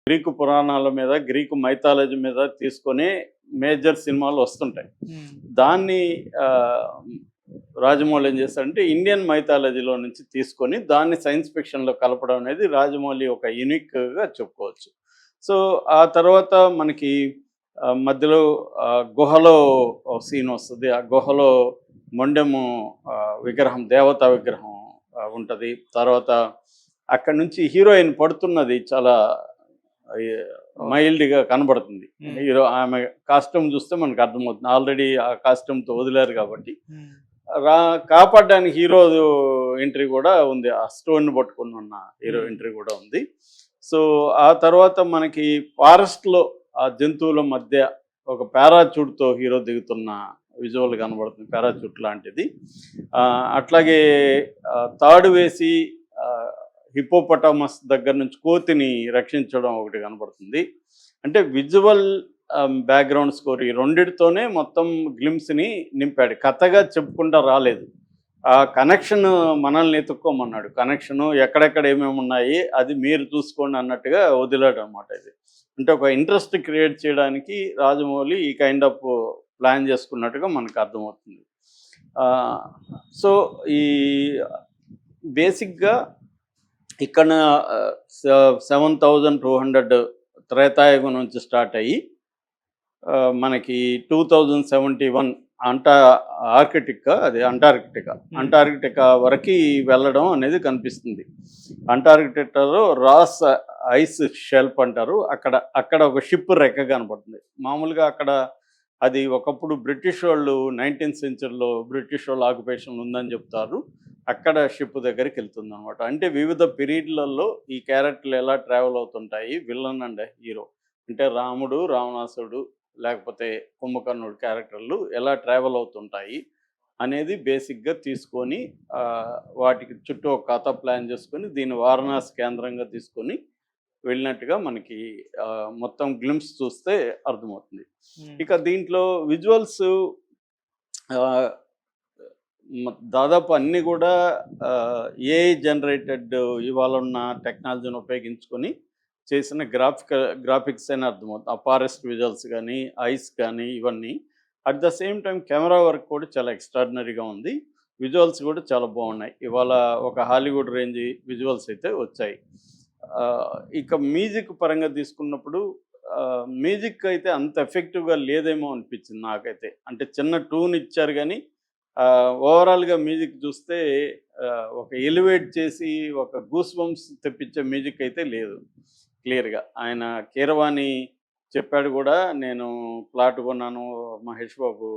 Greek పురాణాల మీద, Greek mythology మీద తీసుకొని మేజర్ సినిమాలు వస్తుంటాయి. దాన్ని రాజమౌళి ఏం చేస్తాడంటే ఇండియన్ మైథాలజీలో నుంచి తీసుకొని దాన్ని సైన్స్ ఫిక్షన్లో కలపడం అనేది రాజమౌళి ఒక యూనిక్గా చెప్పుకోవచ్చు. సో ఆ తర్వాత మనకి మధ్యలో గుహలో సీన్ వస్తుంది. ఆ గుహలో మొండెము విగ్రహం, దేవతా విగ్రహం ఉంటుంది. తర్వాత అక్కడ నుంచి హీరోయిన్ పడుతున్నది చాలా మైల్డ్గా కనబడుతుంది. హీరో ఆమె కాస్ట్యూమ్ చూస్తే మనకు అర్థమవుతుంది. ఆల్రెడీ ఆ కాస్ట్యూమ్తో వదిలేరు కాబట్టి కాపాడడానికి హీరో ఎంట్రీ కూడా ఉంది. ఆ స్టోన్ పట్టుకుని ఉన్న హీరో ఎంట్రీ కూడా ఉంది. సో ఆ తర్వాత మనకి ఫారెస్ట్లో ఆ జంతువుల మధ్య ఒక పారాచూట్తో హీరో దిగుతున్న విజువల్ కనబడుతుంది, పారాచూట్ లాంటిది. అట్లాగే తాడు వేసి హిపోపటామస్ దగ్గర నుంచి కోతిని రక్షించడం ఒకటి కనబడుతుంది. అంటే విజువల్ బ్యాక్గ్రౌండ్ స్కోర్ ఈ రెండిటితోనే మొత్తం గ్లిమ్స్ని నింపాడు. కథగా చెప్పుకుంటా రాలేదు. ఆ కనెక్షన్ మనల్ని ఎత్తుక్కోమన్నాడు. కనెక్షను ఎక్కడెక్కడ ఏమేమి ఉన్నాయి అది మీరు చూసుకోండి అన్నట్టుగా వదిలాడు అనమాట. ఇది అంటే ఒక ఇంట్రెస్ట్ క్రియేట్ చేయడానికి రాజమౌళి ఈ కైండ్ ఆఫ్ ప్లాన్ చేసుకున్నట్టుగా మనకు అర్థమవుతుంది. సో ఈ బేసిక్గా ఇక్కడ 7200 త్రేతాయుగం నుంచి స్టార్ట్ అయ్యి మనకి 2071 అంటార్కిటికా వరకు వెళ్ళడం అనేది కనిపిస్తుంది. అంటార్కిటికాలో రాస్ ఐస్ షెల్ఫ్ అంటారు. అక్కడ ఒక షిప్ రెక్క కనపడుతుంది. మామూలుగా అక్కడ అది ఒకప్పుడు బ్రిటిష్ వాళ్ళు 19th సెంచరీలో బ్రిటిష్ వాళ్ళు ఆక్యుపేషన్ ఉందని చెప్తారు. అక్కడ షిప్ దగ్గరికి వెళ్తుంది అనమాట. అంటే వివిధ పీరియడ్లలో ఈ క్యారెక్టర్లు ఎలా ట్రావెల్ అవుతుంటాయి, విలన్ అండ్ హీరో అంటే రాముడు, రావణాసుడు లేకపోతే కుంభకర్ణుడు క్యారెక్టర్లు ఎలా ట్రావెల్ అవుతుంటాయి అనేది బేసిక్గా తీసుకొని వాటికి చుట్టూ ఒక కథ ప్లాన్ చేసుకొని దీన్ని వారణాసి కేంద్రంగా తీసుకొని వెళ్ళినట్టుగా మనకి మొత్తం గ్లిమ్స్ చూస్తే అర్థమవుతుంది. ఇక దీంట్లో విజువల్స్ దాదాపు అన్నీ కూడా ఏఐ జనరేటెడ్ ఇవాళ ఉన్న టెక్నాలజీని ఉపయోగించుకొని చేసిన గ్రాఫిక్స్ అని అర్థమవుతుంది. ఆ ఫారెస్ట్ విజువల్స్ కానీ, ఐస్ కానీ ఇవన్నీ. At the same time camera work కూడా చాలా ఎక్స్ట్రాడినరీగా ఉంది. విజువల్స్ కూడా చాలా బాగున్నాయి. ఇవాళ ఒక హాలీవుడ్ రేంజ్ విజువల్స్ అయితే వచ్చాయి. ఇక మ్యూజిక్ పరంగా తీసుకున్నప్పుడు మ్యూజిక్ అయితే అంత ఎఫెక్టివ్గా లేదేమో అనిపించింది నాకైతే. అంటే చిన్న ట్యూన్ ఇచ్చారు కానీ ఓవరాల్గా మ్యూజిక్ చూస్తే ఒక ఎలివేట్ చేసి ఒక గూస్ బంప్స్ తెప్పించే మ్యూజిక్ అయితే లేదు క్లియర్గా. ఆయన కీరవాణి చెప్పాడు కూడా, నేను ప్లాట్ కొన్నాను మహేష్ బాబు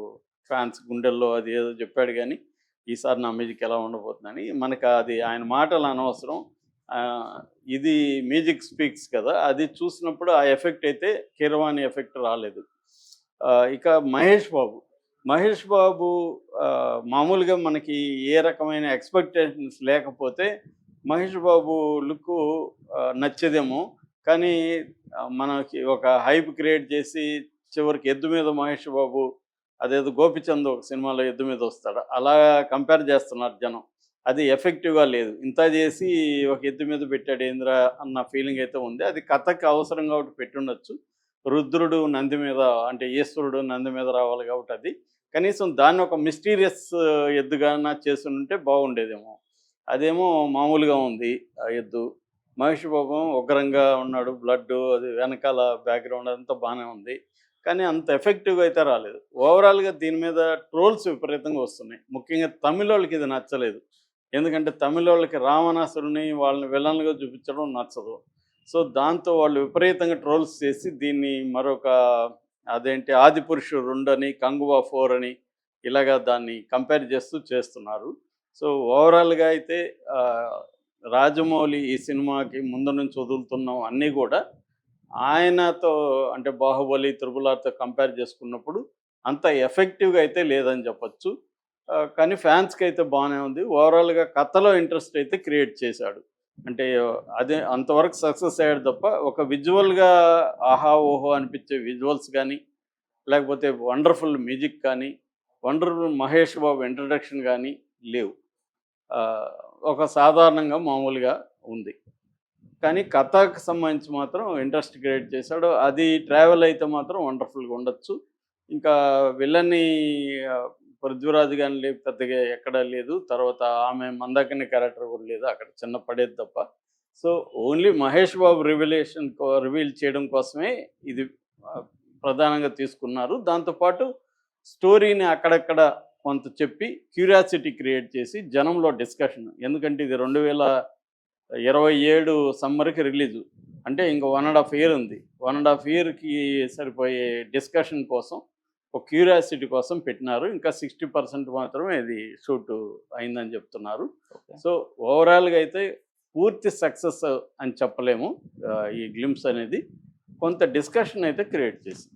ఫ్యాన్స్ గుండెల్లో అది ఏదో చెప్పాడు కానీ ఈసారి నా మ్యూజిక్ ఎలా ఉండబోతుందని. మనకు అది ఆయన మాటలు అనవసరం, ఇది మ్యూజిక్ స్పీక్స్ కదా. అది చూసినప్పుడు ఆ ఎఫెక్ట్ అయితే కీరవాణి ఎఫెక్ట్ రాలేదు. ఇక మహేష్ బాబు మామూలుగా మనకి ఏ రకమైన ఎక్స్పెక్టేషన్స్ లేకపోతే మహేష్ బాబు లుక్ నచ్చేదేమో, కానీ మనకి ఒక హైప్ క్రియేట్ చేసి చివరికి ఎద్దు మీద మహేష్ బాబు, అదేదో గోపిచంద్ ఒక సినిమాలో ఎద్దు మీద వస్తాడు, అలా కంపేర్ చేస్తున్నారు జనం. అది ఎఫెక్టివ్గా లేదు. ఇంత చేసి ఒక ఎద్దు మీద పెట్టాడు ఏంద్రా అన్న ఫీలింగ్ అయితే ఉంది. అది కథకి అవసరం కాబట్టి పెట్టుండొచ్చు. రుద్రుడు నంది మీద, అంటే ఈశ్వరుడు నంది మీద రావాలి కాబట్టి అది కనీసం దాన్ని ఒక మిస్టీరియస్ ఎద్దుగా చేసి ఉంటే బాగుండేదేమో. అదేమో మామూలుగా ఉంది ఆ ఎద్దు. మహేష్ బాబు ఉగ్రంగా ఉన్నాడు, బ్లడ్ అది వెనకాల బ్యాక్గ్రౌండ్ అంతా బాగానే ఉంది, కానీ అంత ఎఫెక్టివ్గా అయితే రాలేదు. ఓవరాల్గా దీని మీద ట్రోల్స్ విపరీతంగా వస్తున్నాయి. ముఖ్యంగా తమిళ వాళ్ళకి ఇది నచ్చలేదు. ఎందుకంటే తమిళ వాళ్ళకి రావణాసురుని వాళ్ళని విలన్లుగా చూపించడం నచ్చదు. సో దాంతో వాళ్ళు విపరీతంగా ట్రోల్స్ చేసి దీన్ని మరొక అదేంటి ఆదిపురుషుడు 2 అని, కంగువా 4 అని ఇలాగా దాన్ని కంపేర్ చేస్తున్నారు. సో ఓవరాల్గా అయితే రాజమౌళి ఈ సినిమాకి ముందు నుంచి వదులుతున్నాం అన్నీ కూడా ఆయనతో, అంటే బాహుబలి, త్రిబుల్-ఆర్తో కంపేర్ చేసుకున్నప్పుడు అంత ఎఫెక్టివ్గా అయితే లేదని చెప్పచ్చు. కానీ ఫ్యాన్స్కి అయితే బాగానే ఉంది. ఓవరాల్గా కథలో ఇంట్రెస్ట్ అయితే క్రియేట్ చేశాడు. అంటే అదే అంతవరకు సక్సెస్ అయ్యాడు తప్ప ఒక విజువల్గా ఆహా ఓహో అనిపించే విజువల్స్ కానీ, లేకపోతే వండర్ఫుల్ మ్యూజిక్ కానీ, వండర్ఫుల్ మహేష్ బాబు ఇంట్రడక్షన్ కానీ లేవు. ఒక సాధారణంగా మామూలుగా ఉంది. కానీ కథకు సంబంధించి మాత్రం ఇంట్రెస్ట్ క్రియేట్ చేశాడు. అది ట్రావెల్ అయితే మాత్రం వండర్‌ఫుల్‌గా ఉండొచ్చు. ఇంకా విలన్ని పృథ్వీరాజ్ గాని పెద్దగా ఎక్కడా లేదు. తర్వాత ఆమె మందాకిని క్యారెక్టర్ కూడా లేదు. అక్కడ చిన్న పడేది తప్ప. So, only Mahesh Babu reveal చేయడం కోసమే ఇది ఆహ్, ప్రధానంగా తీసుకున్నారు. దాంతో పాటు స్టోరీని అక్కడక్కడ కొంత చెప్పి క్యూరియాసిటీ క్రియేట్ చేసి జనంలో డిస్కషన్. ఎందుకంటే ఇది 2027 సమ్మర్‌కి రిలీజు. అంటే ఇంక 1 ½ ఇయర్ ఉంది. 1 ½ ఇయర్‌కి సరిపోయే డిస్కషన్ కోసం, ఒక క్యూరియాసిటీ కోసం పెట్టినారు. ఇంకా 60% మాత్రమే ఇది షూటు అయిందని చెప్తున్నారు. ఓకే. సో, ఓవరాల్‌గా అయితే పూర్తి సక్సెస్ అని చెప్పలేము. ఈ గ్లింప్స్ అనేది కొంత డిస్కషన్ అయితే క్రియేట్ చేసింది.